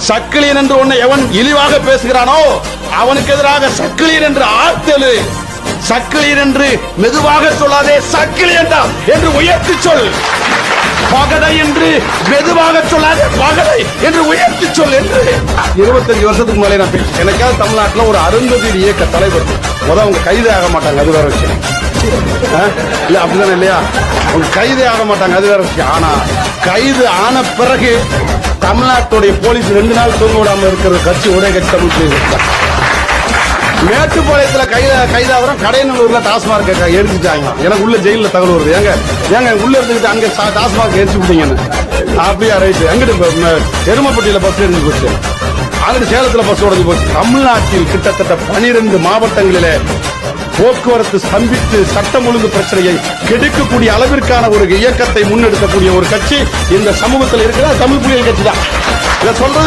சக்கிலியன் என்று ஒன்னை எவன் இழிவாக பேசுகிறானோ அவனுக்கு எதிராக சக்கிலியன் என்று ஆர்த்தலு. சக்கிலியன் என்று மெதுவாக சொல்லாதே, சக்கிலியன் என்று உயர்த்தி சொல். பகடை என்று மெதுவாக சொல்லாதே, பகடை என்று உயர்த்தி சொல் என்று 25 வருஷத்துக்கு மேலே நான் பேசுறேன். எனக்காவது தமிழ்நாட்டில் ஒரு அருந்ததி இயக்க தலைவர் அவங்க கைது ஆக மாட்டாங்க, அது வேற விஷயம். இல்ல அப்படிதானே இல்லையா? அவங்க கைது ஆக மாட்டாங்க, அது வேற விஷயம். ஆனா கைது ஆன பிறகு தமிழ்நாட்டுடைய போலீஸ் 2 நாள் தூங்க விடாம இருக்கிற கட்சி ஒரே கட்சி தமிழ். மேட்டுப்பாளையத்தில் கைதாகிறோம், கடையநல்லூர்ல டாஸ்மார்க் எரிஞ்சிட்டாங்க. எனக்கு உள்ள ஜெயில தகவல் வருது. ஏங்க உள்ள இருந்துகிட்டு அங்க டாஸ்மார்க் எரிச்சு விட்டீங்கன்னு. அப்படியா? ரைட்டு. அங்கிட்டு எருமப்பட்டியில பஸ் எரிஞ்சு போச்சு, அங்கிட்டு சேலத்துல பஸ் உடஞ்சு போச்சு. தமிழ்நாட்டில் கிட்டத்தட்ட 12 மாவட்டங்களிலே போக்குவரத்து ஸ்தம்பித்து சட்டம் ஒழுங்கு பிரச்சனையை கெடுக்கக்கூடிய அளவிற்கான ஒரு இயக்கத்தை முன்னெடுக்கக்கூடிய ஒரு கட்சி இந்த சமூகத்தில் இருக்கிற தமிழ் புலிகள் கட்சி தான். இதை சொல்றது